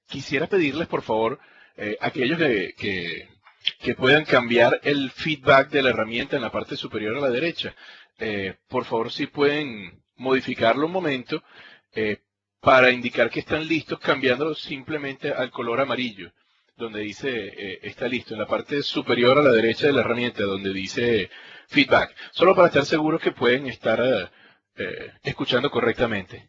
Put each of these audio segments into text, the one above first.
Quisiera pedirles, por favor, aquellos que puedan cambiar el feedback de la herramienta en la parte superior a la derecha, por favor, si pueden modificarlo un momento para indicar que están listos, cambiándolo simplemente al color amarillo, donde dice está listo, en la parte superior a la derecha de la herramienta, donde dice feedback, solo para estar seguros que pueden estar escuchando correctamente.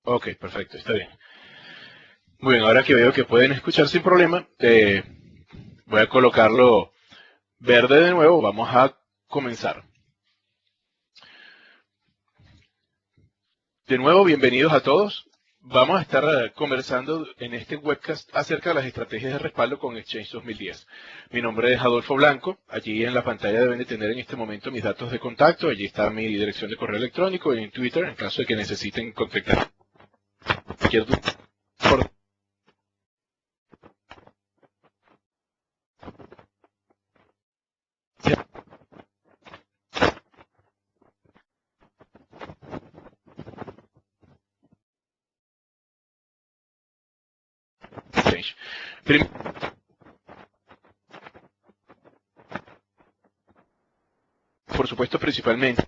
Ok, perfecto, está bien. Muy bien, ahora que veo que pueden escuchar sin problema, voy a colocarlo verde de nuevo. Vamos a comenzar. De nuevo, bienvenidos a todos. Vamos a estar conversando en este webcast acerca de las estrategias de respaldo con Exchange 2010. Mi nombre es Adolfo Blanco. Allí en la pantalla deben de tener en este momento mis datos de contacto. Allí está mi dirección de correo electrónico y en Twitter, en caso de que necesiten contactar cualquier duda. Por supuesto, principalmente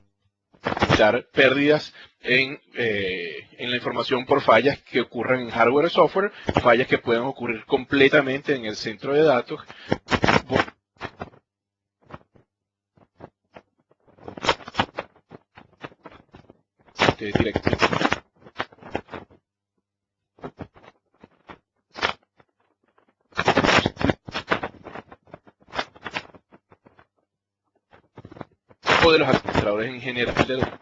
evitar pérdidas en la información por fallas que ocurran en hardware o software, fallas que puedan ocurrir completamente en el centro de datos. Directo. O de los administradores en general.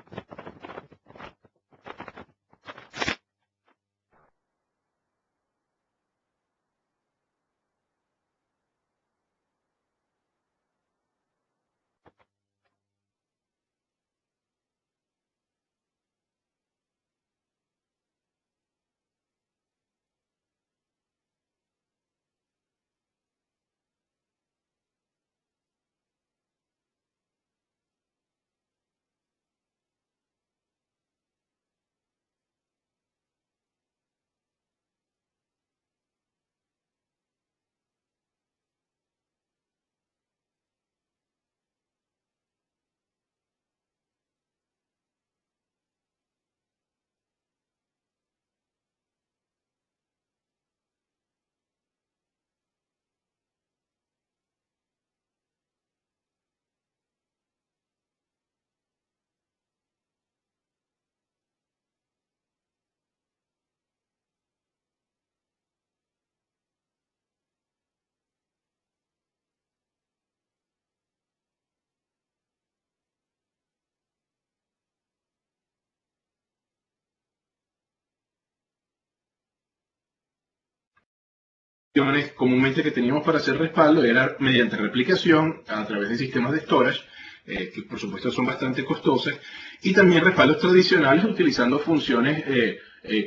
Comúnmente que teníamos para hacer respaldo era mediante replicación a través de sistemas de storage, que por supuesto son bastante costosas, y también respaldos tradicionales utilizando funciones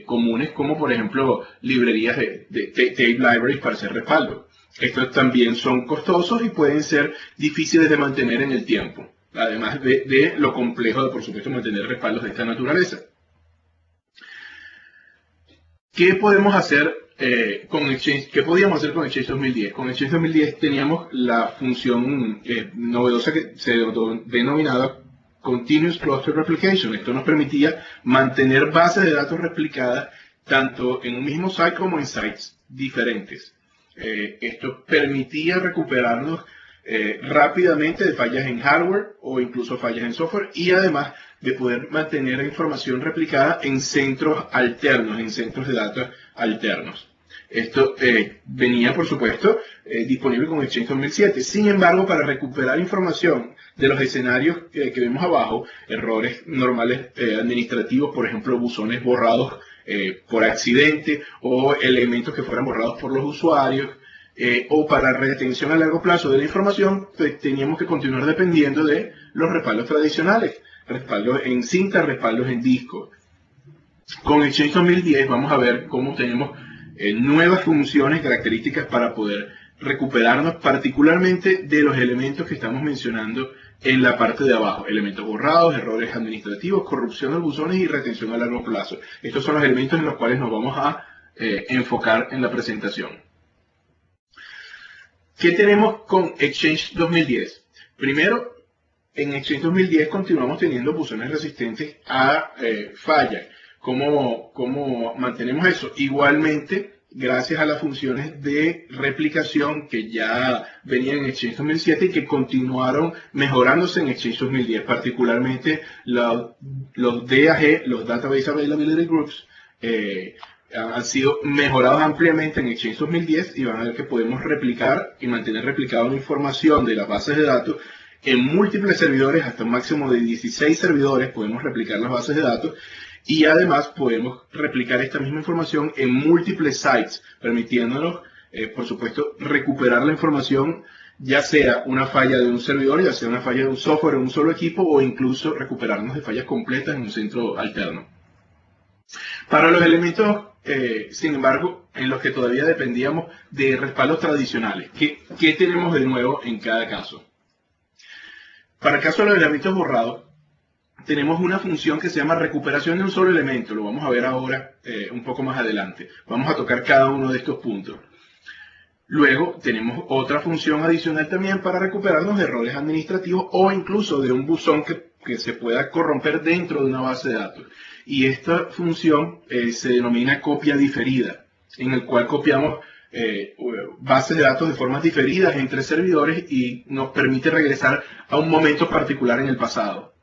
comunes como por ejemplo librerías de tape libraries para hacer respaldo. Estos también son costosos y pueden ser difíciles de mantener en el tiempo, además de lo complejo de por supuesto mantener respaldos de esta naturaleza. ¿Qué podemos hacer con Exchange? ¿Qué podíamos hacer con Exchange 2010? Con Exchange 2010 teníamos la función novedosa que se denominaba Continuous Cluster Replication. Esto nos permitía mantener bases de datos replicadas tanto en un mismo site como en sites diferentes. Esto permitía recuperarnos rápidamente de fallas en hardware o incluso fallas en software y además de poder mantener información replicada en centros alternos, en centros de datos alternos. Esto venía, por supuesto, disponible con Exchange 2007. Sin embargo, para recuperar información de los escenarios que vemos abajo, errores normales administrativos, por ejemplo, buzones borrados por accidente o elementos que fueran borrados por los usuarios, o para retención a largo plazo de la información, pues teníamos que continuar dependiendo de los respaldos tradicionales. Respaldos en cinta, respaldos en disco. Con Exchange 2010 vamos a ver cómo tenemos nuevas funciones, características para poder recuperarnos, particularmente de los elementos que estamos mencionando en la parte de abajo: elementos borrados, errores administrativos, corrupción de buzones y retención a largo plazo. Estos son los elementos en los cuales nos vamos a enfocar en la presentación. ¿Qué tenemos con Exchange 2010? Primero, en Exchange 2010 continuamos teniendo buzones resistentes a fallas. ¿Cómo mantenemos eso? Igualmente, gracias a las funciones de replicación que ya venían en Exchange 2007 y que continuaron mejorándose en Exchange 2010, particularmente los DAG, los Database Availability Groups, han sido mejorados ampliamente en Exchange 2010 y van a ver que podemos replicar y mantener replicada la información de las bases de datos en múltiples servidores, hasta un máximo de 16 servidores podemos replicar las bases de datos. Y además podemos replicar esta misma información en múltiples sites, permitiéndonos, por supuesto, recuperar la información, ya sea una falla de un servidor, ya sea una falla de un software en un solo equipo, o incluso recuperarnos de fallas completas en un centro alterno. Para los elementos, sin embargo, en los que todavía dependíamos de respaldos tradicionales, ¿qué tenemos de nuevo en cada caso? Para el caso de los elementos borrados, tenemos una función que se llama recuperación de un solo elemento. Lo vamos a ver ahora un poco más adelante. Vamos a tocar cada uno de estos puntos. Luego tenemos otra función adicional también para recuperarnos de errores administrativos o incluso de un buzón que se pueda corromper dentro de una base de datos. Y esta función se denomina copia diferida, en el cual copiamos bases de datos de formas diferidas entre servidores y nos permite regresar a un momento particular en el pasado.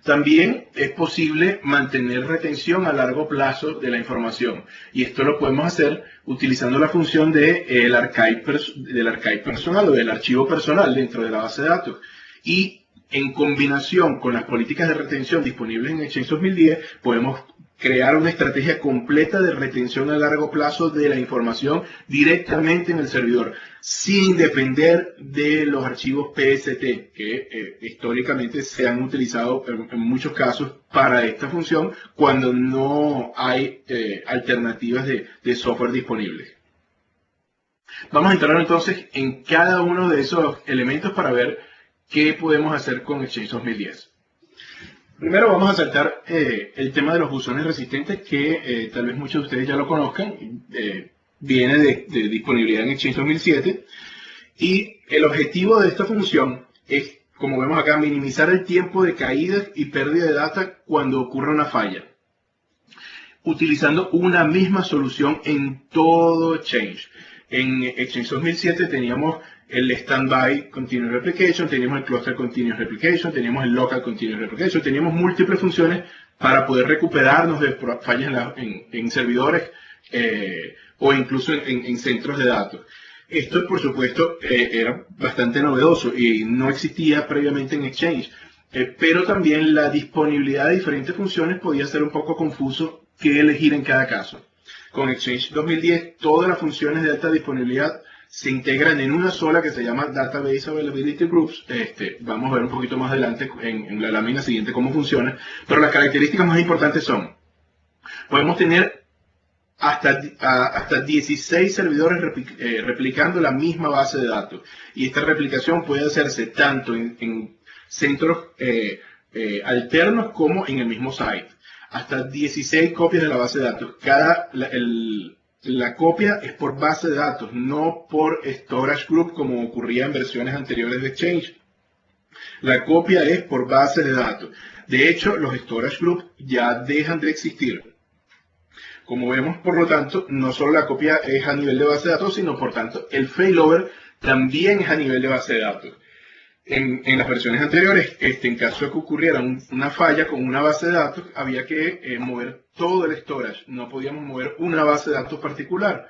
También es posible mantener retención a largo plazo de la información, y esto lo podemos hacer utilizando la función del archive personal o del archivo personal dentro de la base de datos. Y en combinación con las políticas de retención disponibles en Exchange 2010, podemos crear una estrategia completa de retención a largo plazo de la información directamente en el servidor, sin depender de los archivos PST, que históricamente se han utilizado en muchos casos para esta función cuando no hay alternativas de software disponibles. Vamos a entrar entonces en cada uno de esos elementos para ver qué podemos hacer con Exchange 2010. Primero vamos a saltar el tema de los buzones resistentes, que tal vez muchos de ustedes ya lo conozcan. Viene de disponibilidad en Exchange 2007. Y el objetivo de esta función es, como vemos acá, minimizar el tiempo de caída y pérdida de data cuando ocurre una falla, utilizando una misma solución en todo Exchange. En Exchange 2007 teníamos el Standby Continuous Replication, teníamos el Cluster Continuous Replication, teníamos el Local Continuous Replication, teníamos múltiples funciones para poder recuperarnos de fallas en servidores o incluso en centros de datos. Esto, por supuesto, era bastante novedoso y no existía previamente en Exchange, pero también la disponibilidad de diferentes funciones podía ser un poco confuso qué elegir en cada caso. Con Exchange 2010, todas las funciones de alta disponibilidad se integran en una sola que se llama Database Availability Groups. Vamos a ver un poquito más adelante en la lámina siguiente cómo funciona, pero las características más importantes son: podemos tener hasta 16 servidores replicando la misma base de datos, y esta replicación puede hacerse tanto en centros alternos como en el mismo site. Hasta 16 copias de la base de datos. La copia es por base de datos, no por storage group como ocurría en versiones anteriores de Exchange. La copia es por base de datos. De hecho, los storage group ya dejan de existir. Como vemos, por lo tanto, no solo la copia es a nivel de base de datos, sino por tanto el failover también es a nivel de base de datos. En las versiones anteriores, en caso de que ocurriera una falla con una base de datos, había que mover todo el storage. No podíamos mover una base de datos particular,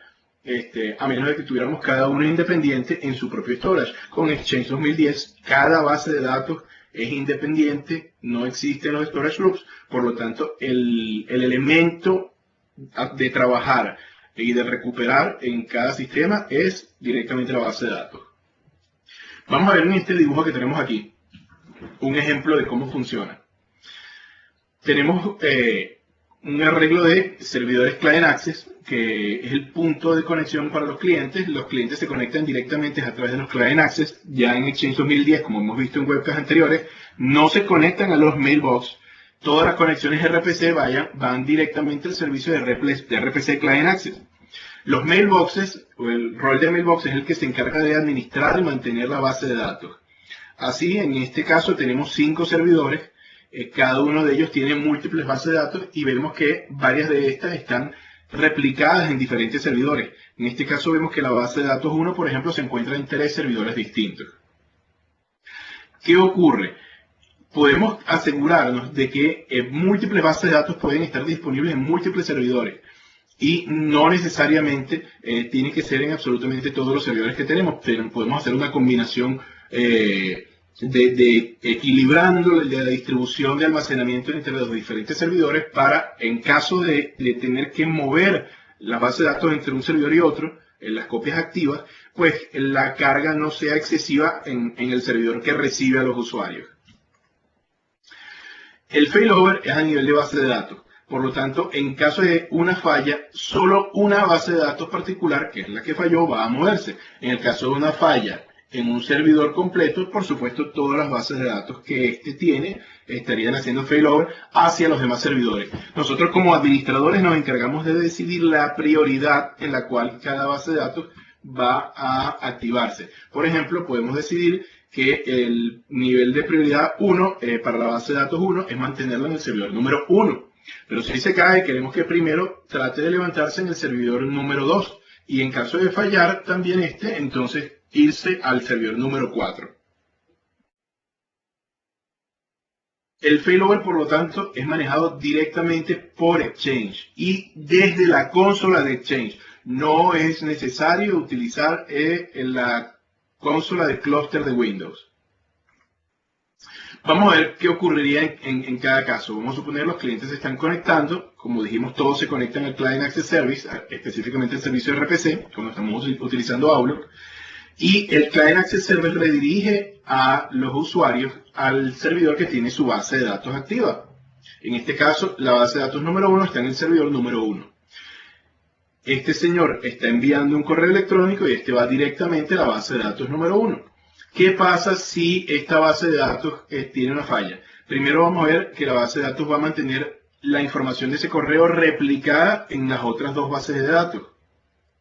a menos de que tuviéramos cada uno independiente en su propio storage. Con Exchange 2010, cada base de datos es independiente, no existen los storage groups, por lo tanto, el elemento de trabajar y de recuperar en cada sistema es directamente la base de datos. Vamos a ver en este dibujo que tenemos aquí un ejemplo de cómo funciona. Tenemos un arreglo de servidores Client Access, que es el punto de conexión para los clientes. Los clientes se conectan directamente a través de los Client Access. Ya en Exchange 2010, como hemos visto en webcasts anteriores, no se conectan a los mailbox. Todas las conexiones RPC van directamente al servicio de RPC Client Access. Los mailboxes, o el rol de mailbox, es el que se encarga de administrar y mantener la base de datos. Así, en este caso tenemos 5 servidores. Cada uno de ellos tiene múltiples bases de datos y vemos que varias de estas están replicadas en diferentes servidores. En este caso vemos que la base de datos 1, por ejemplo, se encuentra en 3 servidores distintos. ¿Qué ocurre? Podemos asegurarnos de que múltiples bases de datos pueden estar disponibles en múltiples servidores. Y no necesariamente tiene que ser en absolutamente todos los servidores que tenemos, pero podemos hacer una combinación equilibrando la distribución de almacenamiento entre los diferentes servidores para, en caso de tener que mover la base de datos entre un servidor y otro, en las copias activas, pues la carga no sea excesiva en el servidor que recibe a los usuarios. El failover es a nivel de base de datos. Por lo tanto, en caso de una falla, solo una base de datos particular, que es la que falló, va a moverse. En el caso de una falla en un servidor completo, por supuesto, todas las bases de datos que éste tiene estarían haciendo failover hacia los demás servidores. Nosotros como administradores nos encargamos de decidir la prioridad en la cual cada base de datos va a activarse. Por ejemplo, podemos decidir que el nivel de prioridad 1 para la base de datos 1 es mantenerla en el servidor número 1. Pero si se cae, queremos que primero trate de levantarse en el servidor número 2. Y en caso de fallar también entonces irse al servidor número 4. El failover, por lo tanto, es manejado directamente por Exchange y desde la consola de Exchange. No es necesario utilizar la consola de clúster de Windows. Vamos a ver qué ocurriría en cada caso. Vamos a suponer que los clientes se están conectando. Como dijimos, todos se conectan al Client Access Service, específicamente el servicio de RPC, cuando estamos utilizando Outlook. Y el Client Access Service redirige a los usuarios al servidor que tiene su base de datos activa. En este caso, la base de datos número 1 está en el servidor número 1. Este señor está enviando un correo electrónico y va directamente a la base de datos número 1. ¿Qué pasa si esta base de datos tiene una falla? Primero vamos a ver que la base de datos va a mantener la información de ese correo replicada en las otras 2 bases de datos.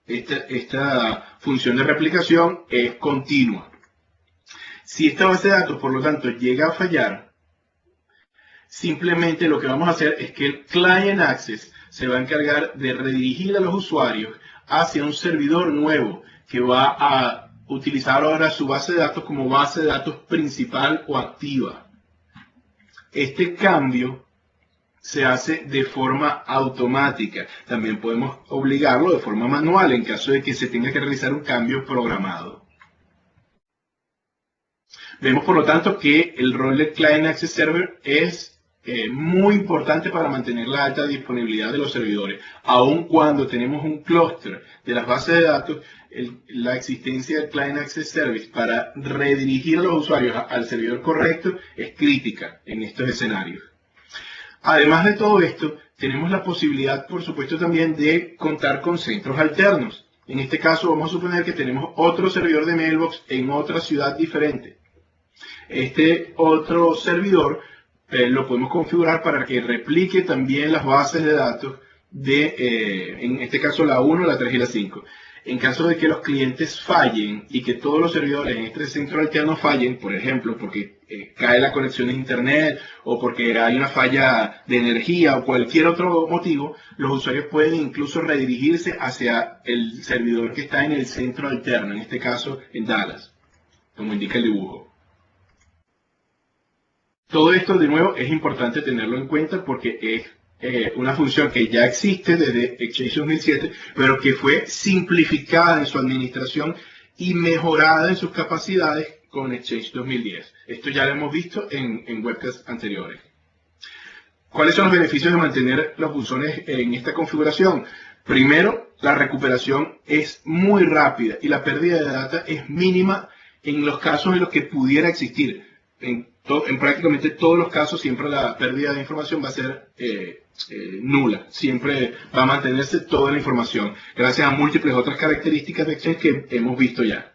Esta función de replicación es continua. Si esta base de datos, por lo tanto, llega a fallar, simplemente lo que vamos a hacer es que el Client Access se va a encargar de redirigir a los usuarios hacia un servidor nuevo que va a utilizar ahora su base de datos como base de datos principal o activa. Este cambio se hace de forma automática. También podemos obligarlo de forma manual en caso de que se tenga que realizar un cambio programado. Vemos, por lo tanto, que el rol del Client Access Server es muy importante para mantener la alta disponibilidad de los servidores. Aun cuando tenemos un clúster de las bases de datos, la existencia del Client Access Service para redirigir a los usuarios al servidor correcto es crítica en estos escenarios. Además de todo esto, tenemos la posibilidad, por supuesto, también de contar con centros alternos. En este caso, vamos a suponer que tenemos otro servidor de mailbox en otra ciudad diferente. Este otro servidor lo podemos configurar para que replique también las bases de datos de, en este caso, la 1, la 3 y la 5. En caso de que los clientes fallen y que todos los servidores en este centro alterno fallen, por ejemplo, porque cae la conexión de internet o porque hay una falla de energía o cualquier otro motivo, los usuarios pueden incluso redirigirse hacia el servidor que está en el centro alterno, en este caso en Dallas, como indica el dibujo. Todo esto, de nuevo, es importante tenerlo en cuenta porque es una función que ya existe desde Exchange 2007, pero que fue simplificada en su administración y mejorada en sus capacidades con Exchange 2010. Esto ya lo hemos visto en webcasts anteriores. ¿Cuáles son los beneficios de mantener los buzones en esta configuración? Primero, la recuperación es muy rápida y la pérdida de data es mínima en los casos en los que pudiera existir. En prácticamente todos los casos siempre la pérdida de información va a ser nula, siempre va a mantenerse toda la información, gracias a múltiples otras características de Exchange que hemos visto ya.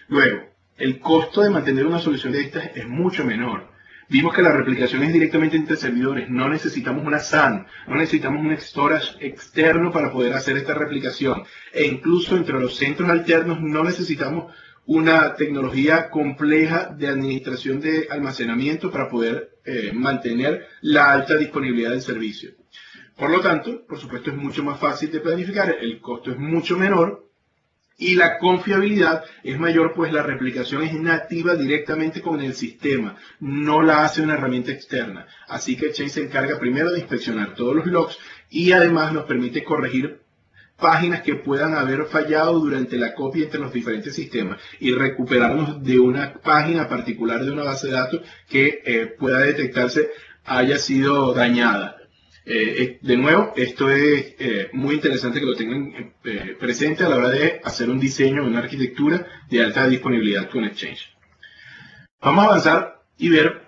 Luego, el costo de mantener una solución de estas es mucho menor. Vimos que la replicación es directamente entre servidores, no necesitamos una SAN, no necesitamos un storage externo para poder hacer esta replicación. E incluso entre los centros alternos no necesitamos una tecnología compleja de administración de almacenamiento para poder mantener la alta disponibilidad del servicio. Por lo tanto, por supuesto, es mucho más fácil de planificar, el costo es mucho menor y la confiabilidad es mayor, pues la replicación es nativa directamente con el sistema, no la hace una herramienta externa. Así que Exchange se encarga primero de inspeccionar todos los logs y además nos permite corregir páginas que puedan haber fallado durante la copia entre los diferentes sistemas y recuperarnos de una página particular de una base de datos que pueda detectarse haya sido dañada. De nuevo, esto es muy interesante que lo tengan presente a la hora de hacer un diseño, una arquitectura de alta disponibilidad con Exchange. Vamos a avanzar y ver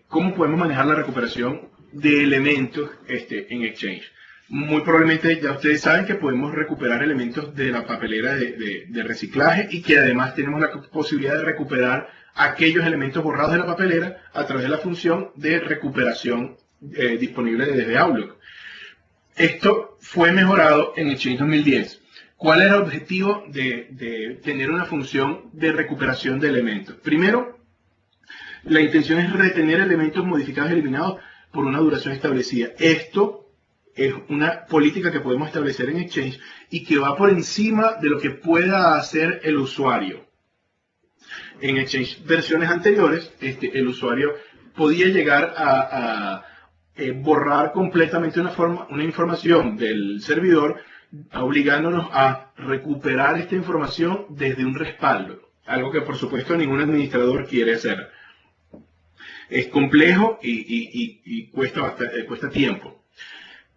cómo podemos manejar la recuperación de elementos en Exchange. Muy probablemente ya ustedes saben que podemos recuperar elementos de la papelera de reciclaje y que además tenemos la posibilidad de recuperar aquellos elementos borrados de la papelera a través de la función de recuperación disponible desde Outlook. Esto fue mejorado en Exchange 2010. ¿Cuál era el objetivo de tener una función de recuperación de elementos? Primero, la intención es retener elementos modificados y eliminados por una duración establecida. Esto es una política que podemos establecer en Exchange y que va por encima de lo que pueda hacer el usuario. En Exchange versiones anteriores, el usuario podía llegar a borrar completamente una información del servidor, obligándonos a recuperar esta información desde un respaldo, algo que por supuesto ningún administrador quiere hacer. Es complejo y cuesta tiempo.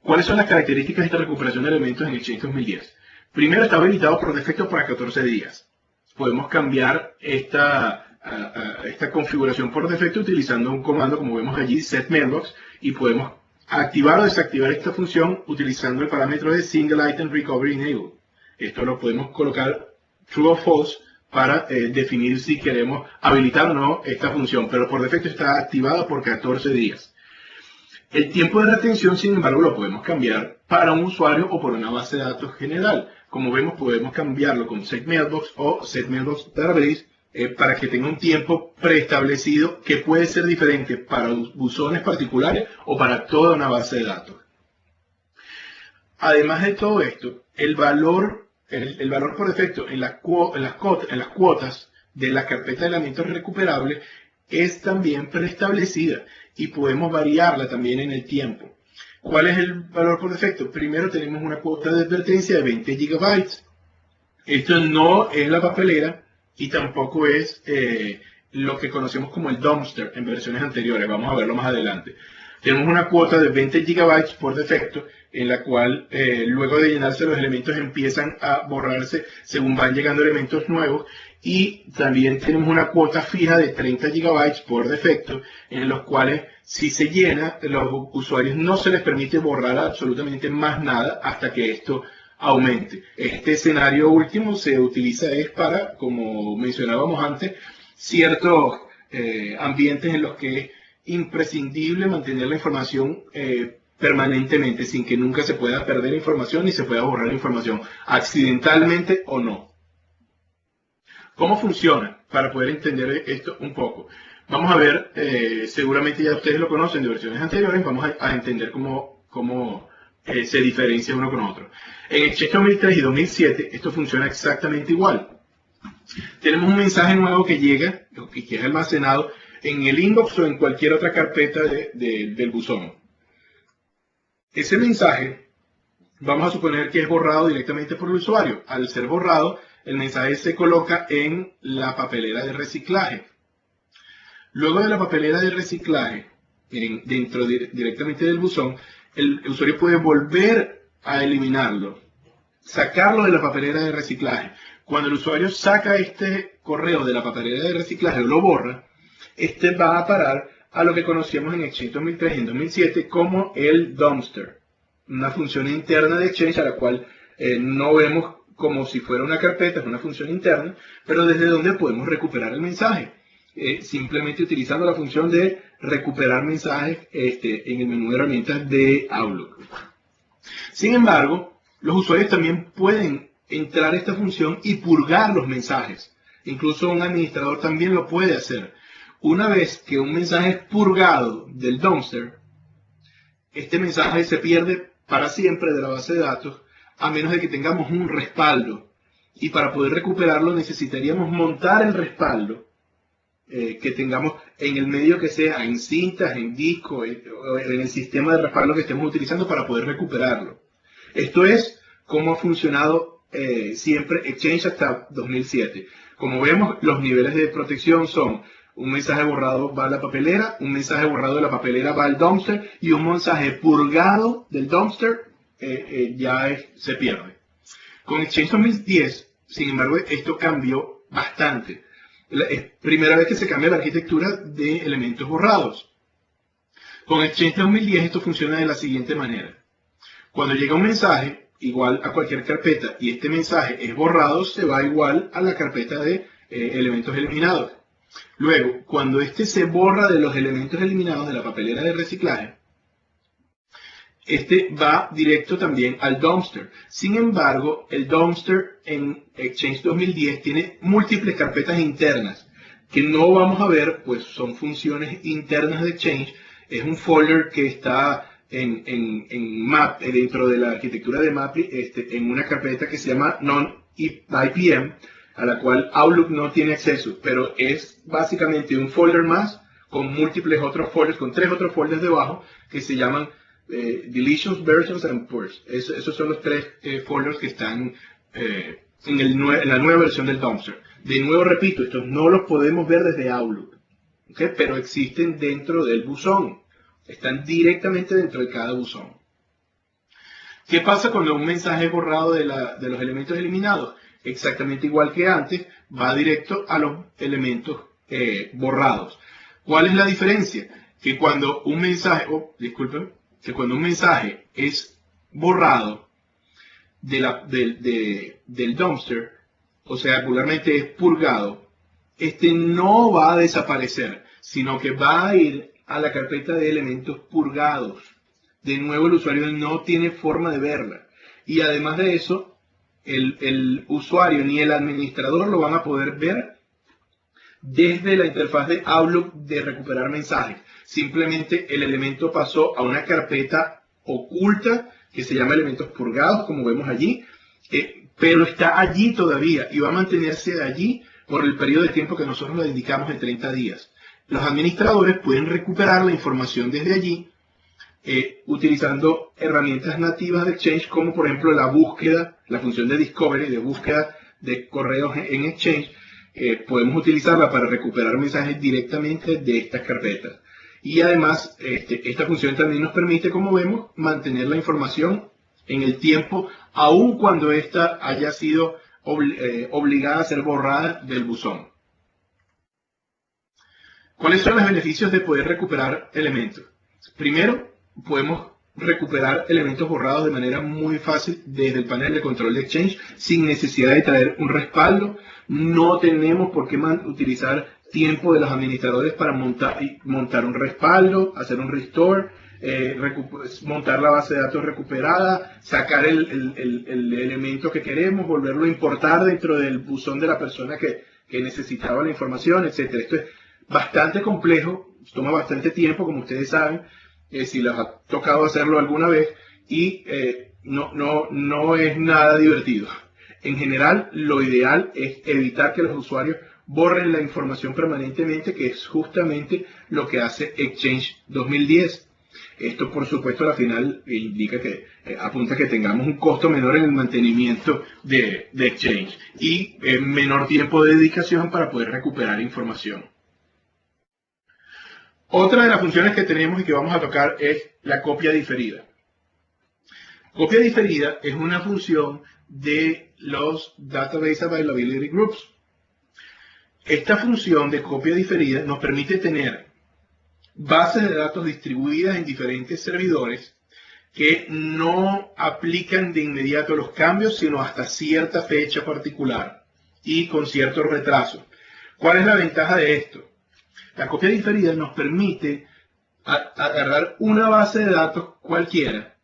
¿Cuáles son las características de esta recuperación de elementos en Exchange 2010? Primero, está habilitado por defecto para 14 días. Podemos cambiar esta configuración por defecto utilizando un comando, como vemos allí, setMailbox, y podemos activar o desactivar esta función utilizando el parámetro de Single Item Recovery Enable. Esto lo podemos colocar true o false para definir si queremos habilitar o no esta función, pero por defecto está activada por 14 días. El tiempo de retención, sin embargo, lo podemos cambiar para un usuario o por una base de datos general. Como vemos, podemos cambiarlo con setMailbox o setMailbox Database para que tenga un tiempo preestablecido que puede ser diferente para buzones particulares o para toda una base de datos. Además de todo esto, el valor por defecto en las cuotas de la carpeta de elementos recuperables es también preestablecida y podemos variarla también en el tiempo. ¿Cuál es el valor por defecto? Primero tenemos una cuota de advertencia de 20 GB. Esto no es la papelera y tampoco es lo que conocemos como el dumpster en versiones anteriores. Vamos a verlo más adelante. Tenemos una cuota de 20 GB por defecto, en la cual luego de llenarse los elementos empiezan a borrarse según van llegando elementos nuevos. Y también tenemos una cuota fija de 30 GB por defecto, en los cuales si se llena, los usuarios no se les permite borrar absolutamente más nada hasta que esto aumente. Este escenario último se utiliza para, como mencionábamos antes, ciertos ambientes en los que es imprescindible mantener la información permanentemente, sin que nunca se pueda perder información ni se pueda borrar información, accidentalmente o no. ¿Cómo funciona? Para poder entender esto un poco. Vamos a ver, seguramente ya ustedes lo conocen de versiones anteriores, vamos a entender cómo se diferencia uno con otro. En Exchange 2003 y 2007 esto funciona exactamente igual. Tenemos un mensaje nuevo que llega, que es almacenado en el inbox o en cualquier otra carpeta del buzón. Ese mensaje, vamos a suponer que es borrado directamente por el usuario. Al ser borrado, el mensaje se coloca en la papelera de reciclaje. Luego de la papelera de reciclaje, dentro directamente del buzón, el usuario puede volver a eliminarlo, sacarlo de la papelera de reciclaje. Cuando el usuario saca este correo de la papelera de reciclaje o lo borra, este va a parar a lo que conocíamos en Exchange 2003 y en 2007 como el dumpster, una función interna de Exchange a la cual no vemos como si fuera una carpeta, es una función interna, pero desde donde podemos recuperar el mensaje, simplemente utilizando la función de recuperar mensajes en el menú de herramientas de Outlook. Sin embargo, los usuarios también pueden entrar a esta función y purgar los mensajes. Incluso un administrador también lo puede hacer. Una vez que un mensaje es purgado del dumpster, este mensaje se pierde para siempre de la base de datos, a menos de que tengamos un respaldo. Y para poder recuperarlo necesitaríamos montar el respaldo que tengamos en el medio que sea, en cintas, en disco, o en el sistema de respaldo que estemos utilizando para poder recuperarlo. Esto es cómo ha funcionado siempre Exchange hasta 2007. Como vemos, los niveles de protección son: un mensaje borrado va a la papelera, un mensaje borrado de la papelera va al dumpster y un mensaje purgado del dumpster se pierde. Con Exchange 2010, sin embargo, esto cambió bastante. Es primera vez que se cambia la arquitectura de elementos borrados. Con Exchange 2010 esto funciona de la siguiente manera. Cuando llega un mensaje igual a cualquier carpeta y este mensaje es borrado, se va igual a la carpeta de elementos eliminados. Luego, cuando este se borra de los elementos eliminados de la papelera de reciclaje, este va directo también al dumpster. Sin embargo, el dumpster en Exchange 2010 tiene múltiples carpetas internas que no vamos a ver, pues son funciones internas de Exchange. Es un folder que está en MAP, dentro de la arquitectura de MAP, en una carpeta que se llama non-IPM, a la cual Outlook no tiene acceso, pero es básicamente un folder más con múltiples otros folders, con 3 otros folders debajo que se llaman Deletions, Versions and Purge. Esos son los 3 folders que están en la nueva versión del dumpster. De nuevo repito, estos no los podemos ver desde Outlook, ¿okay? Pero existen dentro del buzón. Están directamente dentro de cada buzón. ¿Qué pasa cuando un mensaje es borrado de los elementos eliminados? Exactamente igual que antes, va directo a los elementos borrados. ¿Cuál es la diferencia? Que cuando un mensaje, que cuando un mensaje es borrado del dumpster, o sea, vulgarmente es purgado, este no va a desaparecer, sino que va a ir a la carpeta de elementos purgados. De nuevo, el usuario no tiene forma de verla. Y además de eso, el usuario ni el administrador lo van a poder ver desde la interfaz de Outlook de recuperar mensajes. Simplemente el elemento pasó a una carpeta oculta que se llama elementos purgados, como vemos allí, pero está allí todavía y va a mantenerse allí por el periodo de tiempo que nosotros le indicamos de 30 días. Los administradores pueden recuperar la información desde allí utilizando herramientas nativas de Exchange, como por ejemplo la búsqueda, la función de Discovery, de búsqueda de correos en Exchange. Podemos utilizarla para recuperar mensajes directamente de estas carpetas. Y además, esta función también nos permite, como vemos, mantener la información en el tiempo, aun cuando ésta haya sido obligada a ser borrada del buzón. ¿Cuáles son los beneficios de poder recuperar elementos? Primero, podemos recuperar elementos borrados de manera muy fácil desde el panel de control de Exchange sin necesidad de traer un respaldo. No tenemos por qué utilizar tiempo de los administradores para montar un respaldo, hacer un restore, montar la base de datos recuperada, sacar el elemento que queremos, volverlo a importar dentro del buzón de la persona que necesitaba la información, etc. Esto es bastante complejo, toma bastante tiempo, como ustedes saben, si les ha tocado hacerlo alguna vez, y no es nada divertido. En general, lo ideal es evitar que los usuarios borren la información permanentemente, que es justamente lo que hace Exchange 2010. Esto, por supuesto, al final indica que apunta a que tengamos un costo menor en el mantenimiento de Exchange y menor tiempo de dedicación para poder recuperar información. Otra de las funciones que tenemos y que vamos a tocar es la copia diferida. Copia diferida es una función de los Database Availability Groups. Esta función de copia diferida nos permite tener bases de datos distribuidas en diferentes servidores que no aplican de inmediato los cambios, sino hasta cierta fecha particular y con cierto retraso. ¿Cuál es la ventaja de esto? La copia diferida nos permite agarrar una base de datos cualquiera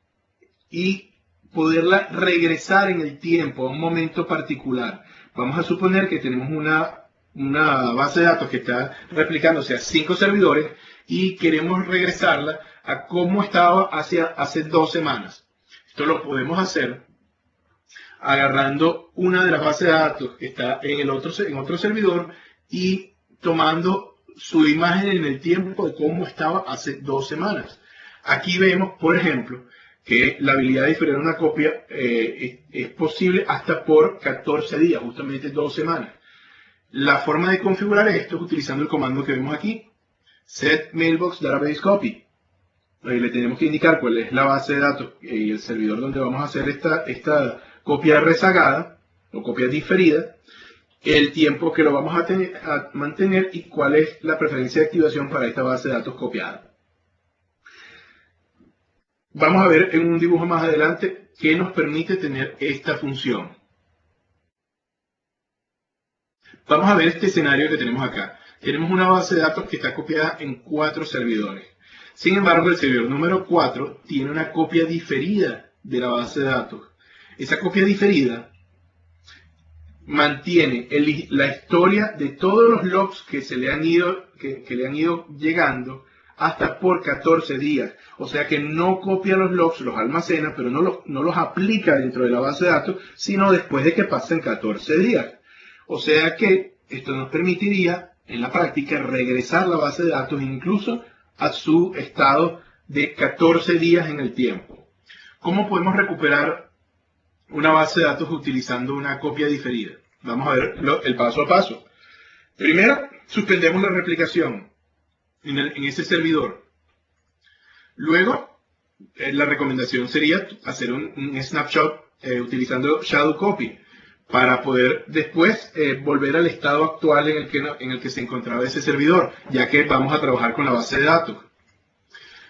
y poderla regresar en el tiempo a un momento particular. Vamos a suponer que tenemos una base de datos que está replicándose a 5 servidores y queremos regresarla a cómo estaba hace 2 semanas. Esto lo podemos hacer agarrando una de las bases de datos que está en otro servidor y tomando su imagen en el tiempo de cómo estaba hace 2 semanas. Aquí vemos, por ejemplo, que la habilidad de diferir una copia es posible hasta por 14 días, justamente 2 semanas. La forma de configurar esto es utilizando el comando que vemos aquí, set mailbox database copy. Ahí le tenemos que indicar cuál es la base de datos y el servidor donde vamos a hacer esta copia rezagada o copia diferida, el tiempo que lo vamos a mantener y cuál es la preferencia de activación para esta base de datos copiada. Vamos a ver en un dibujo más adelante qué nos permite tener esta función. Vamos a ver este escenario que tenemos acá. Tenemos una base de datos que está copiada en 4 servidores. Sin embargo, el servidor número 4 tiene una copia diferida de la base de datos. Esa copia diferida mantiene la historia de todos los logs que le han ido llegando hasta por 14 días. O sea que no copia los logs, los almacena, pero no los aplica dentro de la base de datos, sino después de que pasen 14 días. O sea que esto nos permitiría, en la práctica, regresar la base de datos incluso a su estado de 14 días en el tiempo. ¿Cómo podemos recuperar una base de datos utilizando una copia diferida? Vamos a ver el paso a paso. Primero, suspendemos la replicación en ese servidor. Luego, la recomendación sería hacer un snapshot utilizando shadow copy para poder después volver al estado actual en el que se encontraba ese servidor, ya que vamos a trabajar con la base de datos.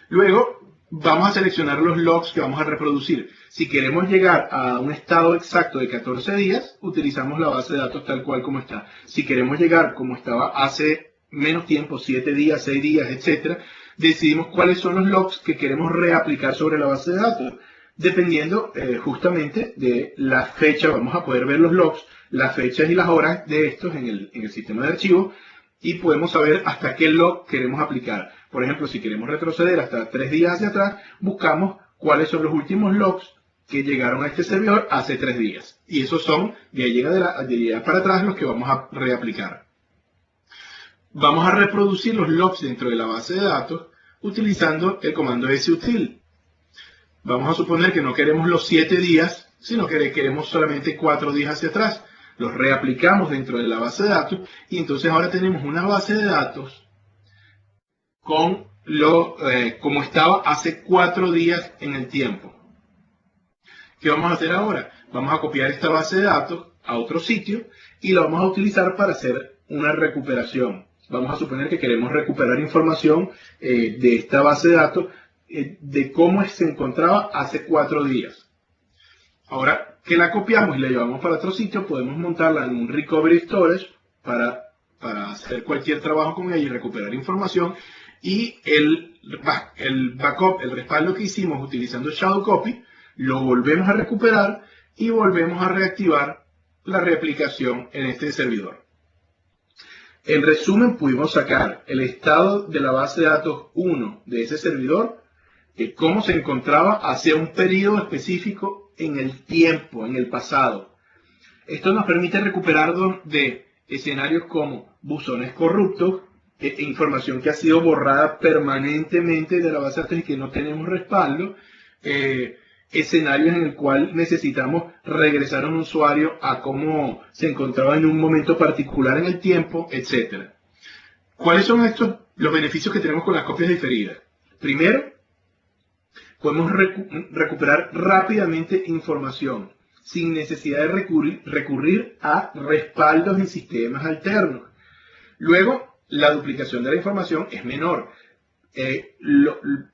Luego, vamos a seleccionar los logs que vamos a reproducir. Si queremos llegar a un estado exacto de 14 días, utilizamos la base de datos tal cual como está. Si queremos llegar como estaba hace menos tiempo, 7 días, 6 días, etc., decidimos cuáles son los logs que queremos reaplicar sobre la base de datos. Dependiendo justamente de la fecha, vamos a poder ver los logs, las fechas y las horas de estos en el sistema de archivos y podemos saber hasta qué log queremos aplicar. Por ejemplo, si queremos retroceder hasta 3 días hacia atrás, buscamos cuáles son los últimos logs que llegaron a este servidor hace 3 días. Y esos son, de allá para atrás, los que vamos a reaplicar. Vamos a reproducir los logs dentro de la base de datos utilizando el comando sutil. Vamos a suponer que no queremos los 7 días, sino que queremos solamente 4 días hacia atrás. Los reaplicamos dentro de la base de datos y entonces ahora tenemos una base de datos con como estaba hace 4 días en el tiempo. ¿Qué vamos a hacer ahora? Vamos a copiar esta base de datos a otro sitio y la vamos a utilizar para hacer una recuperación. Vamos a suponer que queremos recuperar información de esta base de datos de cómo se encontraba hace 4 días. Ahora que la copiamos y la llevamos para otro sitio, podemos montarla en un recovery storage para hacer cualquier trabajo con ella y recuperar información. Y el backup, el respaldo que hicimos utilizando shadow copy, lo volvemos a recuperar y volvemos a reactivar la reaplicación en este servidor. En resumen, pudimos sacar el estado de la base de datos 1 de ese servidor, cómo se encontraba hacia un periodo específico en el tiempo, en el pasado. Esto nos permite recuperar de escenarios como buzones corruptos, información que ha sido borrada permanentemente de la base de datos y que no tenemos respaldo, escenarios en el cual necesitamos regresar a un usuario a cómo se encontraba en un momento particular en el tiempo, etc. ¿Cuáles son los beneficios que tenemos con las copias diferidas? Primero, podemos recuperar rápidamente información sin necesidad de recurrir a respaldos en sistemas alternos. Luego, la duplicación de la información es menor.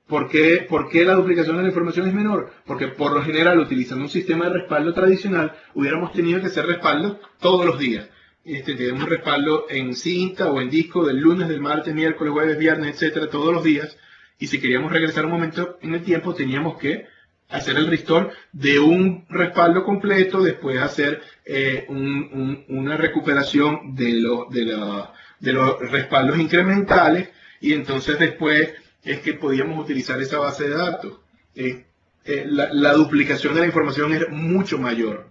¿Por qué la duplicación de la información es menor? Porque por lo general, utilizando un sistema de respaldo tradicional, hubiéramos tenido que hacer respaldo todos los días. Tenemos respaldo en cinta o en disco del lunes, del martes, miércoles, jueves, viernes, etcétera, todos los días. Y si queríamos regresar un momento en el tiempo, teníamos que hacer el restore de un respaldo completo, después hacer una recuperación de los respaldos incrementales, y entonces después es que podíamos utilizar esa base de datos. La duplicación de la información es mucho mayor.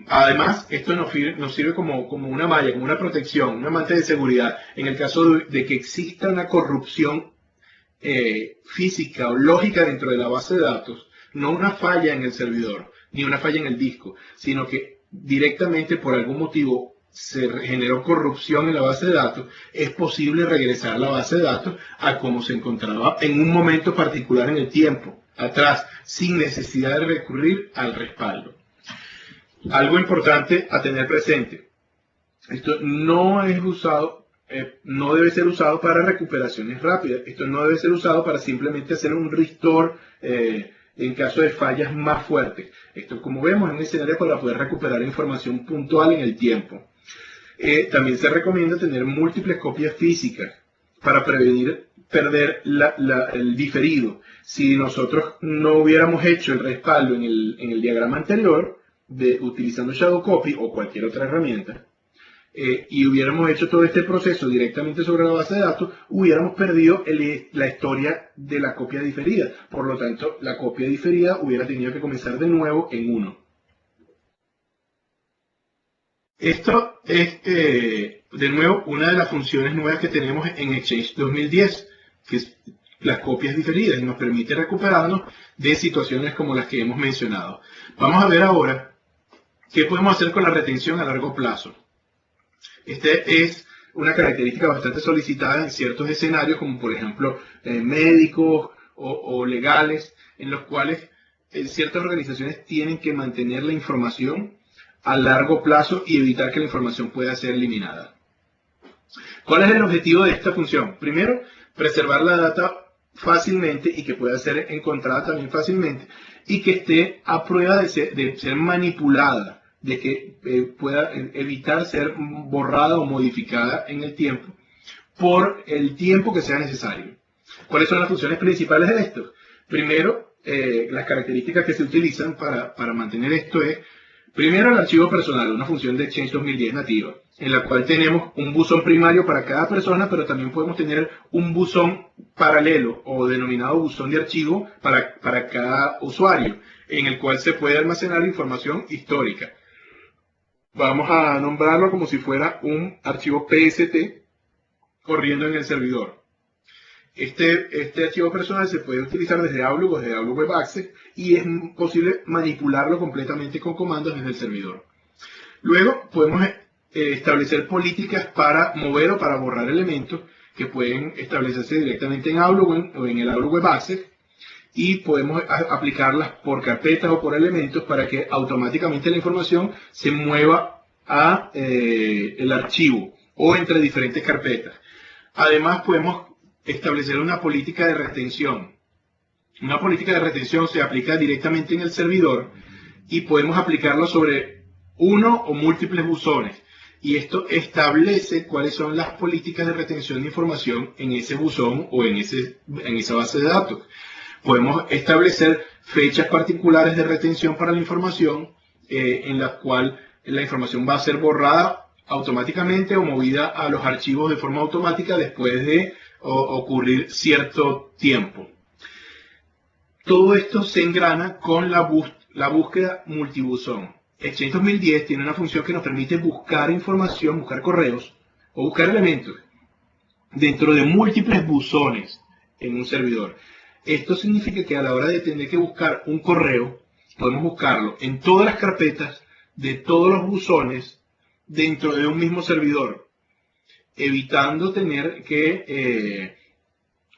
Además, esto nos sirve como una malla, como una protección, una manta de seguridad. En el caso de que exista una corrupción física o lógica dentro de la base de datos, no una falla en el servidor, ni una falla en el disco, sino que directamente por algún motivo se generó corrupción en la base de datos, es posible regresar a la base de datos a como se encontraba en un momento particular en el tiempo, atrás, sin necesidad de recurrir al respaldo. Algo importante a tener presente: esto no es usado, no debe ser usado para recuperaciones rápidas. Esto no debe ser usado para simplemente hacer un restore en caso de fallas más fuertes. Esto, como vemos, es un escenario para poder recuperar información puntual en el tiempo. También se recomienda tener múltiples copias físicas para prevenir perder el diferido. Si nosotros no hubiéramos hecho el respaldo en el diagrama anterior, utilizando Shadow Copy o cualquier otra herramienta, y hubiéramos hecho todo este proceso directamente sobre la base de datos, hubiéramos perdido la historia de la copia diferida. Por lo tanto, la copia diferida hubiera tenido que comenzar de nuevo en 1. Esto es, de nuevo, una de las funciones nuevas que tenemos en Exchange 2010, que es las copias diferidas, y nos permite recuperarnos de situaciones como las que hemos mencionado. Vamos a ver ahora qué podemos hacer con la retención a largo plazo. Esta es una característica bastante solicitada en ciertos escenarios, como por ejemplo médicos o legales, en los cuales ciertas organizaciones tienen que mantener la información a largo plazo y evitar que la información pueda ser eliminada. ¿Cuál es el objetivo de esta función? Primero, preservar la data fácilmente y que pueda ser encontrada también fácilmente, y que esté a prueba de ser manipulada, de que pueda evitar ser borrada o modificada en el tiempo por el tiempo que sea necesario. ¿Cuáles son las funciones principales de esto? Primero, las características que se utilizan para mantener esto es: primero, el archivo personal, una función de Exchange 2010 nativa, en la cual tenemos un buzón primario para cada persona, pero también podemos tener un buzón paralelo o denominado buzón de archivo para cada usuario, en el cual se puede almacenar información histórica. Vamos a nombrarlo como si fuera un archivo PST corriendo en el servidor. Este archivo personal se puede utilizar desde Outlook o desde Outlook Web Access, y es posible manipularlo completamente con comandos desde el servidor. Luego podemos establecer políticas para mover o para borrar elementos que pueden establecerse directamente en Outlook o en el Outlook Web Access, y podemos aplicarlas por carpetas o por elementos para que automáticamente la información se mueva a el archivo o entre diferentes carpetas. Además, podemos establecer una política de retención. Una política de retención se aplica directamente en el servidor y podemos aplicarlo sobre uno o múltiples buzones. Y esto establece cuáles son las políticas de retención de información en ese buzón o en esa base de datos. Podemos establecer fechas particulares de retención para la información, en la cual la información va a ser borrada automáticamente o movida a los archivos de forma automática después de ocurrir cierto tiempo. Todo esto se engrana con la búsqueda multibuzón. Exchange 2010 tiene una función que nos permite buscar información, buscar correos o buscar elementos dentro de múltiples buzones en un servidor. Esto significa que a la hora de tener que buscar un correo, podemos buscarlo en todas las carpetas de todos los buzones dentro de un mismo servidor, evitando tener que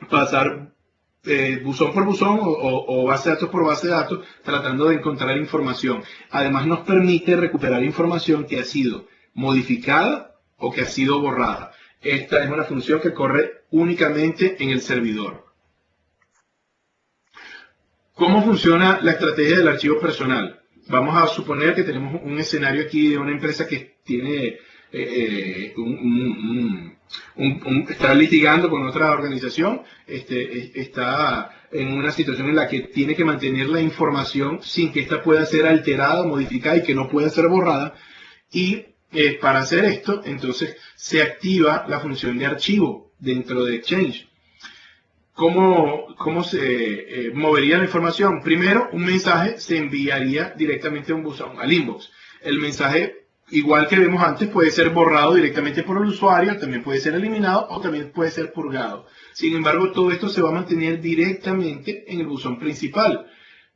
pasar buzón por buzón o base de datos por base de datos tratando de encontrar información. Además, nos permite recuperar información que ha sido modificada o que ha sido borrada. Esta es una función que corre únicamente en el servidor. ¿Cómo funciona la estrategia del archivo personal? Vamos a suponer que tenemos un escenario aquí de una empresa que tiene está litigando con otra organización, está en una situación en la que tiene que mantener la información sin que ésta pueda ser alterada o modificada y que no pueda ser borrada. Y para hacer esto, entonces se activa la función de archivo dentro de Exchange. ¿Cómo se movería la información? Primero, un mensaje se enviaría directamente a un buzón, al inbox. El mensaje, igual que vemos antes, puede ser borrado directamente por el usuario, también puede ser eliminado o también puede ser purgado. Sin embargo, todo esto se va a mantener directamente en el buzón principal.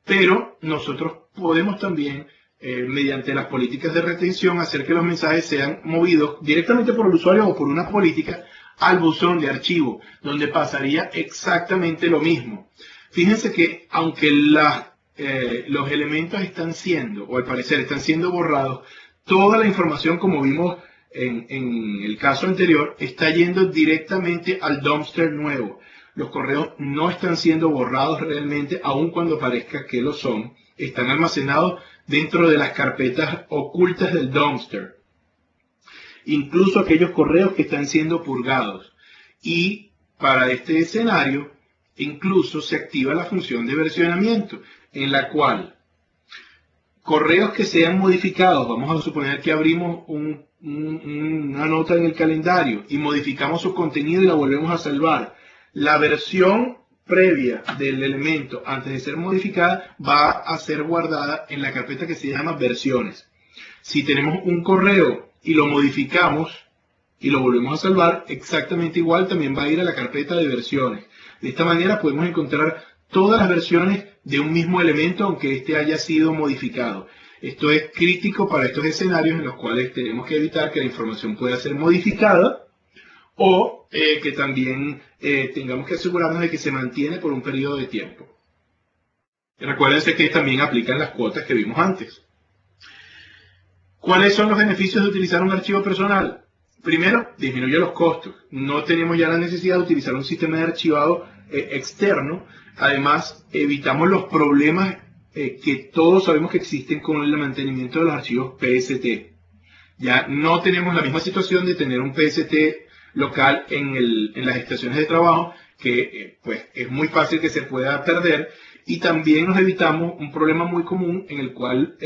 Pero nosotros podemos también, mediante las políticas de retención, hacer que los mensajes sean movidos directamente por el usuario o por una política al buzón de archivo, donde pasaría exactamente lo mismo. Fíjense que aunque los elementos están siendo, o al parecer están siendo borrados, toda la información, como vimos en el caso anterior, está yendo directamente al dumpster nuevo. Los correos no están siendo borrados realmente, aun cuando parezca que lo son. Están almacenados dentro de las carpetas ocultas del dumpster. Incluso aquellos correos que están siendo purgados. Y para este escenario, incluso se activa la función de versionamiento, en la cual correos que sean modificados, vamos a suponer que abrimos una nota en el calendario y modificamos su contenido y la volvemos a salvar, la versión previa del elemento antes de ser modificada va a ser guardada en la carpeta que se llama versiones. Si tenemos un correo y lo modificamos y lo volvemos a salvar, exactamente igual también va a ir a la carpeta de versiones. De esta manera podemos encontrar todas las versiones de un mismo elemento, aunque éste haya sido modificado. Esto es crítico para estos escenarios en los cuales tenemos que evitar que la información pueda ser modificada o que también tengamos que asegurarnos de que se mantiene por un periodo de tiempo. Recuérdense que también aplican las cuotas que vimos antes. ¿Cuáles son los beneficios de utilizar un archivo personal? Primero, disminuye los costos. No tenemos ya la necesidad de utilizar un sistema de archivado externo. Además, evitamos los problemas que todos sabemos que existen con el mantenimiento de los archivos PST. Ya no tenemos la misma situación de tener un PST local en las estaciones de trabajo, que pues es muy fácil que se pueda perder. Y también nos evitamos un problema muy común en el cual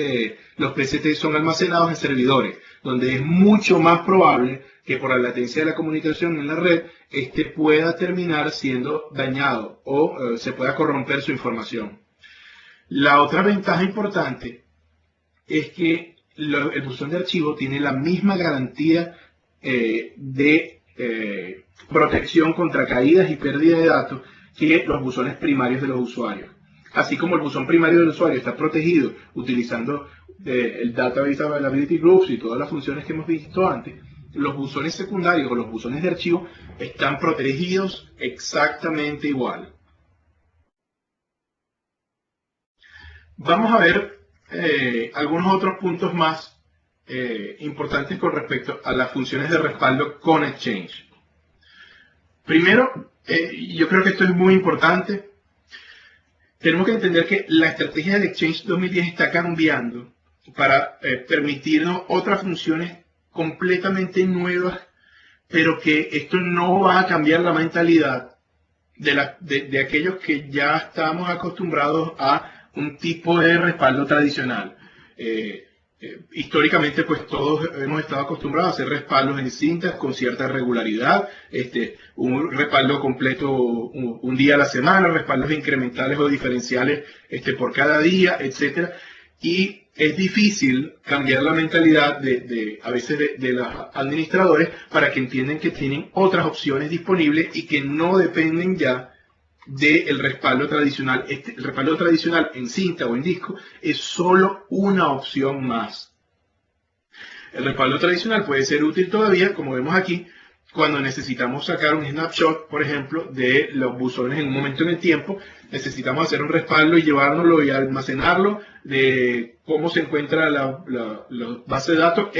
los PST son almacenados en servidores, donde es mucho más probable que por la latencia de la comunicación en la red, este pueda terminar siendo dañado o se pueda corromper su información. La otra ventaja importante es que el buzón de archivo tiene la misma garantía de protección contra caídas y pérdida de datos que los buzones primarios de los usuarios. Así como el buzón primario del usuario está protegido utilizando el Database Availability Groups y todas las funciones que hemos visto antes, los buzones secundarios o los buzones de archivo están protegidos exactamente igual. Vamos a ver algunos otros puntos más importantes con respecto a las funciones de respaldo con Exchange. Primero, yo creo que esto es muy importante. Tenemos que entender que la estrategia del Exchange 2010 está cambiando para permitirnos otras funciones completamente nuevas, pero que esto no va a cambiar la mentalidad de aquellos que ya estamos acostumbrados a un tipo de respaldo tradicional. Históricamente, pues todos hemos estado acostumbrados a hacer respaldos en cintas con cierta regularidad, un respaldo completo un día a la semana, respaldos incrementales o diferenciales por cada día, etcétera. Y es difícil cambiar la mentalidad a veces de los administradores para que entiendan que tienen otras opciones disponibles y que no dependen ya del respaldo tradicional. El respaldo tradicional en cinta o en disco es solo una opción más. El respaldo tradicional puede ser útil todavía, como vemos aquí, cuando necesitamos sacar un snapshot, por ejemplo, de los buzones en un momento en el tiempo, necesitamos hacer un respaldo y llevárnoslo y almacenarlo de cómo se encuentra la base de datos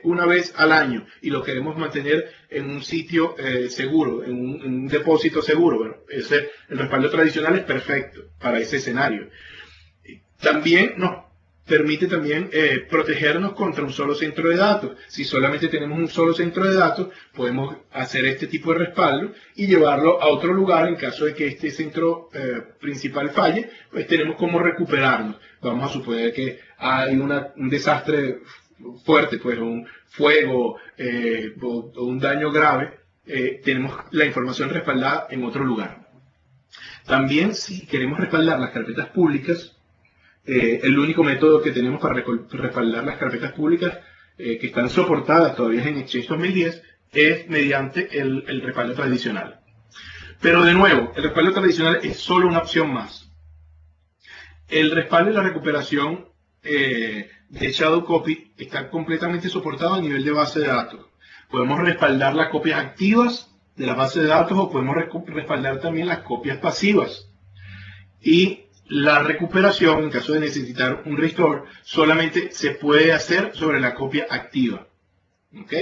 una vez al año y lo queremos mantener en un sitio seguro, en un depósito seguro. Bueno, el respaldo tradicional es perfecto para ese escenario. También nos permite también protegernos contra un solo centro de datos. Si solamente tenemos un solo centro de datos, podemos hacer este tipo de respaldo y llevarlo a otro lugar en caso de que este centro principal falle, pues tenemos cómo recuperarnos. Vamos a suponer que hay un desastre fuerte, pues un fuego o un daño grave, tenemos la información respaldada en otro lugar. También si queremos respaldar las carpetas públicas, el único método que tenemos para respaldar las carpetas públicas que están soportadas todavía en Exchange 2010 es mediante el respaldo tradicional. Pero de nuevo, el respaldo tradicional es solo una opción más. El respaldo y la recuperación de Shadow Copy está completamente soportado a nivel de base de datos. Podemos respaldar las copias activas de la base de datos o podemos respaldar también las copias pasivas. Y la recuperación, en caso de necesitar un restore, solamente se puede hacer sobre la copia activa. ¿Ok?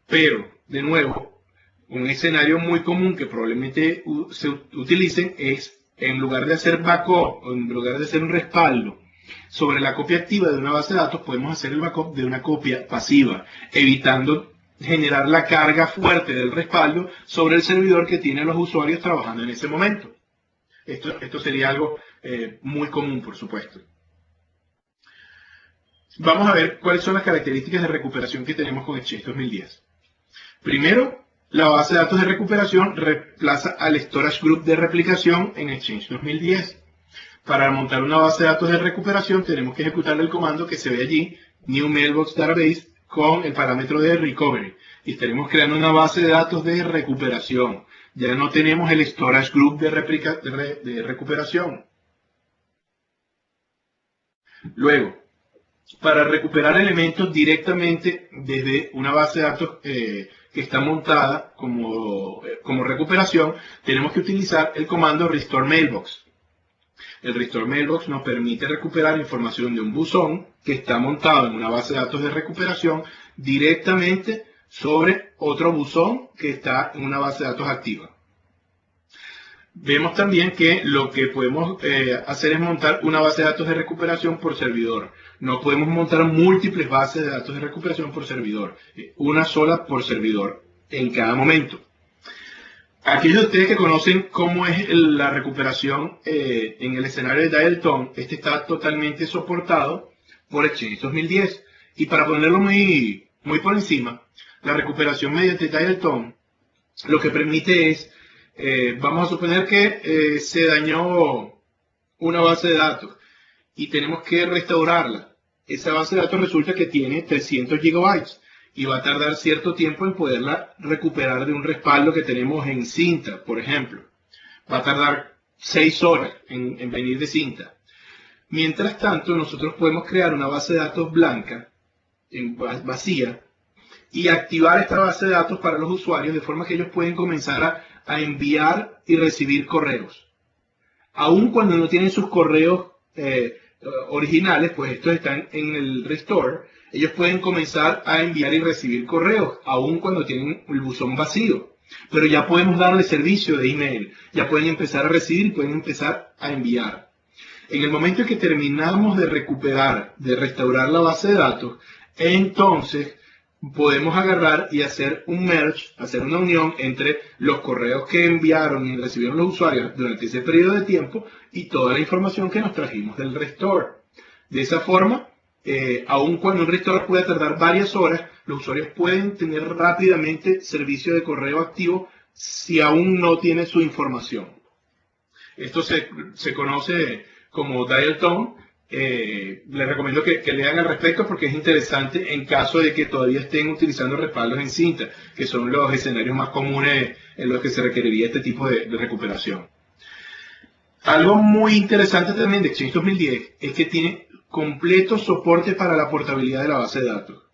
Pero, de nuevo, un escenario muy común que probablemente se utilicen es, en lugar de hacer backup, o en lugar de hacer un respaldo sobre la copia activa de una base de datos, podemos hacer el backup de una copia pasiva, evitando generar la carga fuerte del respaldo sobre el servidor que tiene a los usuarios trabajando en ese momento. Esto sería algo muy común, por supuesto. Vamos a ver cuáles son las características de recuperación que tenemos con Exchange 2010. Primero, la base de datos de recuperación reemplaza al storage group de replicación en Exchange 2010. Para montar una base de datos de recuperación tenemos que ejecutar el comando que se ve allí, new mailbox database, con el parámetro de recovery. Y estaremos creando una base de datos de recuperación. Ya no tenemos el storage group de recuperación. Luego, para recuperar elementos directamente desde una base de datos que está montada como recuperación, tenemos que utilizar el comando restore mailbox. El restore mailbox nos permite recuperar información de un buzón que está montado en una base de datos de recuperación directamente sobre otro buzón que está en una base de datos activa. Vemos también que lo que podemos hacer es montar una base de datos de recuperación por servidor. No podemos montar múltiples bases de datos de recuperación por servidor. Una sola por servidor en cada momento. Aquellos de ustedes que conocen cómo es la recuperación en el escenario de Dial Tone, este está totalmente soportado por Exchange 2010. Y para ponerlo muy por encima, la recuperación mediante Dial Tone lo que permite es, vamos a suponer que se dañó una base de datos y tenemos que restaurarla. Esa base de datos resulta que tiene 300 gigabytes y va a tardar cierto tiempo en poderla recuperar de un respaldo que tenemos en cinta, por ejemplo. Va a tardar 6 horas en venir de cinta. Mientras tanto, nosotros podemos crear una base de datos blanca, vacía, y activar esta base de datos para los usuarios de forma que ellos pueden comenzar a enviar y recibir correos. Aun cuando no tienen sus correos originales, pues estos están en el restore, ellos pueden comenzar a enviar y recibir correos, aun cuando tienen el buzón vacío. Pero ya podemos darle servicio de email, ya pueden empezar a recibir y pueden empezar a enviar. En el momento en que terminamos de recuperar, de restaurar la base de datos, entonces podemos agarrar y hacer un merge, hacer una unión entre los correos que enviaron y recibieron los usuarios durante ese periodo de tiempo y toda la información que nos trajimos del restore. De esa forma, aun cuando un restore puede tardar varias horas, los usuarios pueden tener rápidamente servicio de correo activo si aún no tiene su información. Esto se conoce como Dial Tone. Les recomiendo que lean al respecto porque es interesante en caso de que todavía estén utilizando respaldos en cinta, que son los escenarios más comunes en los que se requeriría este tipo de recuperación. Algo muy interesante también de Exchange 2010 es que tiene completo soporte para la portabilidad de la base de datos.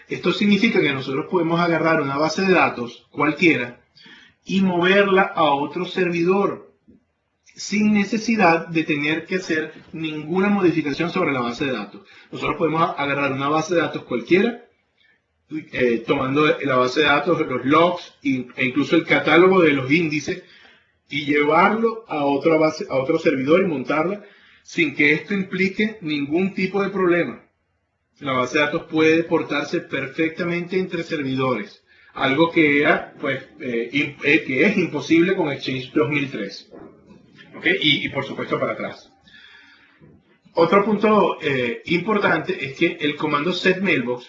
Esto significa que nosotros podemos agarrar una base de datos cualquiera y moverla a otro servidor sin necesidad de tener que hacer ninguna modificación sobre la base de datos. Nosotros podemos agarrar una base de datos cualquiera, tomando la base de datos, los logs e incluso el catálogo de los índices, y llevarlo a otro servidor y montarla sin que esto implique ningún tipo de problema. La base de datos puede portarse perfectamente entre servidores, algo que es imposible con Exchange 2003. ¿Okay? Y por supuesto para atrás. Otro punto importante es que el comando setMailbox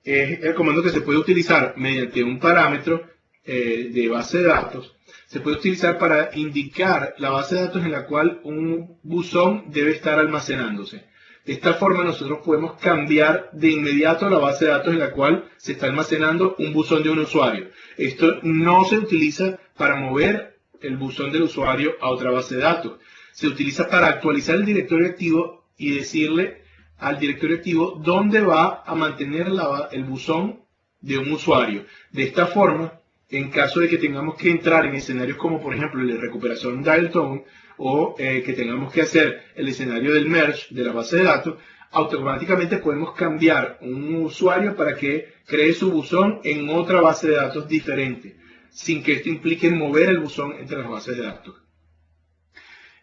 es el comando que se puede utilizar mediante un parámetro de base de datos. Se puede utilizar para indicar la base de datos en la cual un buzón debe estar almacenándose. De esta forma nosotros podemos cambiar de inmediato la base de datos en la cual se está almacenando un buzón de un usuario. Esto no se utiliza para mover el buzón del usuario a otra base de datos. Se utiliza para actualizar el directorio activo y decirle al directorio activo dónde va a mantener el buzón de un usuario. De esta forma, en caso de que tengamos que entrar en escenarios como por ejemplo el de recuperación dial tone o que tengamos que hacer el escenario del merge de la base de datos, automáticamente podemos cambiar un usuario para que cree su buzón en otra base de datos diferente, sin que esto implique mover el buzón entre las bases de datos.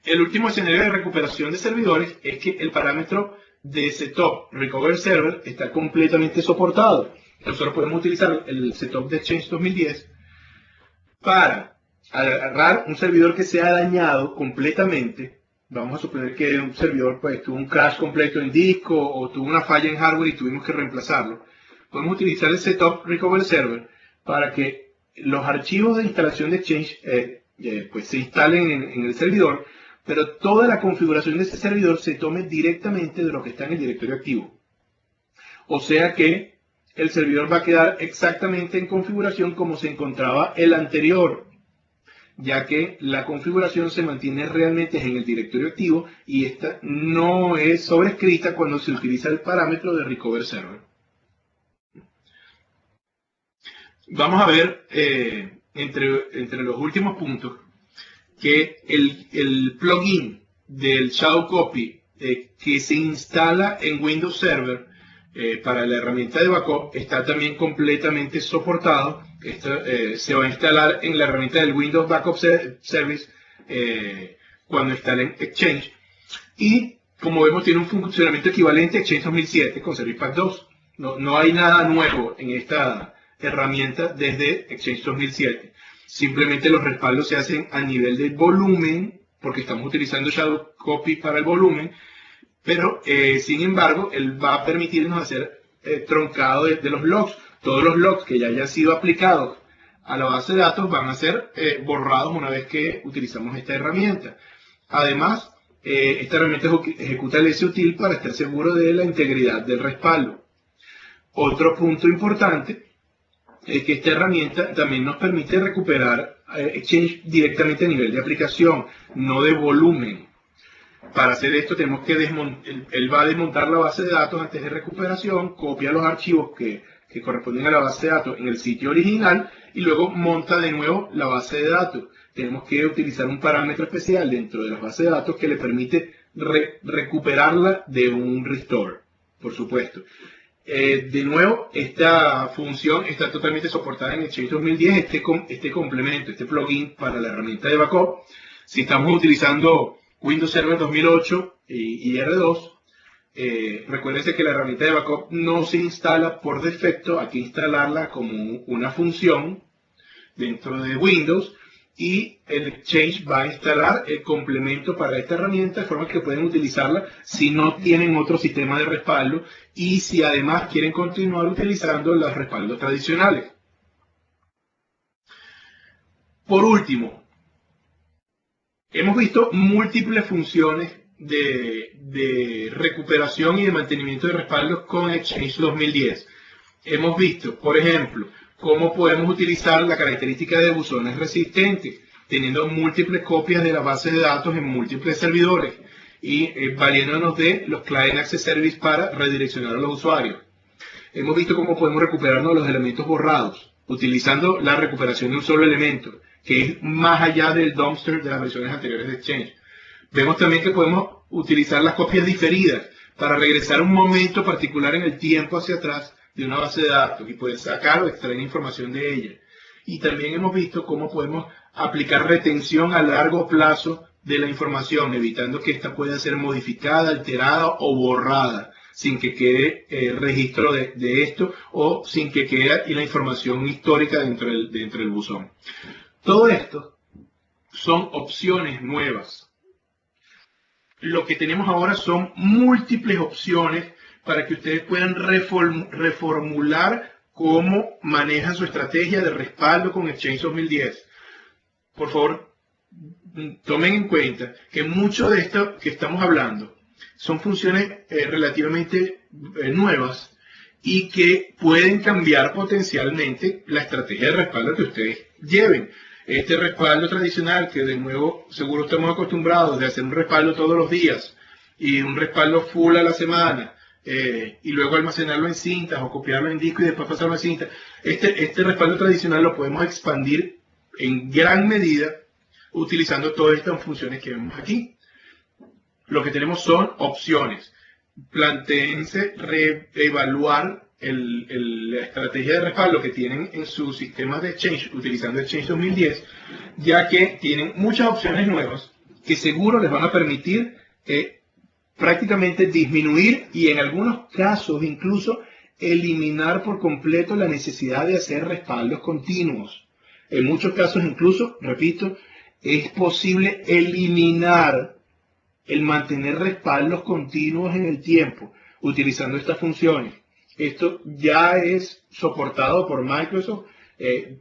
El último escenario de recuperación de servidores es que el parámetro de setup recover server está completamente soportado. Nosotros podemos utilizar el setup de Exchange 2010 para agarrar un servidor que se ha dañado completamente. Vamos a suponer que un servidor tuvo un crash completo en disco o tuvo una falla en hardware y tuvimos que reemplazarlo. Podemos utilizar el setup recover server para que los archivos de instalación de Exchange se instalen en el servidor, pero toda la configuración de ese servidor se tome directamente de lo que está en el directorio activo. O sea que el servidor va a quedar exactamente en configuración como se encontraba el anterior, ya que la configuración se mantiene realmente en el directorio activo y esta no es sobrescrita cuando se utiliza el parámetro de recover server. Vamos a ver entre los últimos puntos que el plugin del Shadow Copy que se instala en Windows Server para la herramienta de backup está también completamente soportado. Esto se va a instalar en la herramienta del Windows Backup Service cuando instalen Exchange. Y como vemos tiene un funcionamiento equivalente a Exchange 2007 con Service Pack 2. No hay nada nuevo en esta herramienta desde Exchange 2007. Simplemente los respaldos se hacen a nivel de volumen, porque estamos utilizando Shadow Copy para el volumen, pero sin embargo, él va a permitirnos hacer troncado de los logs. Todos los logs que ya hayan sido aplicados a la base de datos van a ser borrados una vez que utilizamos esta herramienta. Además, esta herramienta ejecuta el sutil para estar seguro de la integridad del respaldo. Otro punto importante es que esta herramienta también nos permite recuperar Exchange directamente a nivel de aplicación, no de volumen. Para hacer esto tenemos que él va a desmontar la base de datos antes de recuperación, copia los archivos que corresponden a la base de datos en el sitio original y luego monta de nuevo la base de datos. Tenemos que utilizar un parámetro especial dentro de la base de datos que le permite recuperarla de un restore, por supuesto. De nuevo, esta función está totalmente soportada en Exchange 2010, este complemento, este plugin para la herramienta de backup. Si estamos utilizando Windows Server 2008 y R2, recuérdense que la herramienta de backup no se instala por defecto, hay que instalarla como una función dentro de Windows y el Exchange va a instalar el complemento para esta herramienta de forma que pueden utilizarla si no tienen otro sistema de respaldo y si además quieren continuar utilizando los respaldos tradicionales. Por último, hemos visto múltiples funciones de recuperación y de mantenimiento de respaldos con Exchange 2010. Hemos visto, por ejemplo, cómo podemos utilizar la característica de buzones resistentes, teniendo múltiples copias de la base de datos en múltiples servidores y valiéndonos de los Client Access Service para redireccionar a los usuarios. hemos visto cómo podemos recuperarnos los elementos borrados, utilizando la recuperación de un solo elemento, que es más allá del dumpster de las versiones anteriores de Exchange. Vemos también que podemos utilizar las copias diferidas para regresar a un momento particular en el tiempo hacia atrás de una base de datos y poder sacar o extraer información de ella. Y también hemos visto cómo podemos aplicar retención a largo plazo de la información, evitando que ésta pueda ser modificada, alterada o borrada, sin que quede registro de esto o sin que quede la información histórica dentro del buzón. Todo esto son opciones nuevas. Lo que tenemos ahora son múltiples opciones para que ustedes puedan reformular cómo manejan su estrategia de respaldo con Exchange 2010. Por favor, tomen en cuenta que mucho de esto que estamos hablando son funciones relativamente nuevas y que pueden cambiar potencialmente la estrategia de respaldo que ustedes lleven. Este respaldo tradicional, que de nuevo seguro estamos acostumbrados de hacer un respaldo todos los días y un respaldo full a la semana, y luego almacenarlo en cintas o copiarlo en disco y después pasarlo a cinta. Este respaldo tradicional lo podemos expandir en gran medida utilizando todas estas funciones que vemos aquí. Lo que tenemos son opciones. Plantéense reevaluar la estrategia de respaldo que tienen en sus sistemas de Exchange utilizando Exchange 2010, ya que tienen muchas opciones nuevas que seguro les van a permitir prácticamente disminuir y en algunos casos incluso eliminar por completo la necesidad de hacer respaldos continuos. En muchos casos incluso, repito, es posible eliminar el mantener respaldos continuos en el tiempo utilizando estas funciones. Esto ya es soportado por Microsoft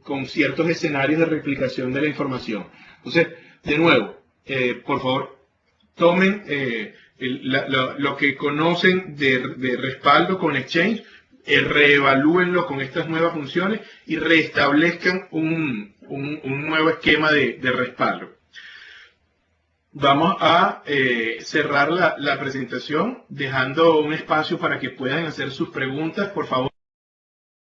con ciertos escenarios de replicación de la información. Entonces, de nuevo, por favor, tomen lo que conocen de respaldo con Exchange, reevalúenlo con estas nuevas funciones y reestablezcan un nuevo esquema de respaldo. Vamos a cerrar la presentación dejando un espacio para que puedan hacer sus preguntas, por favor.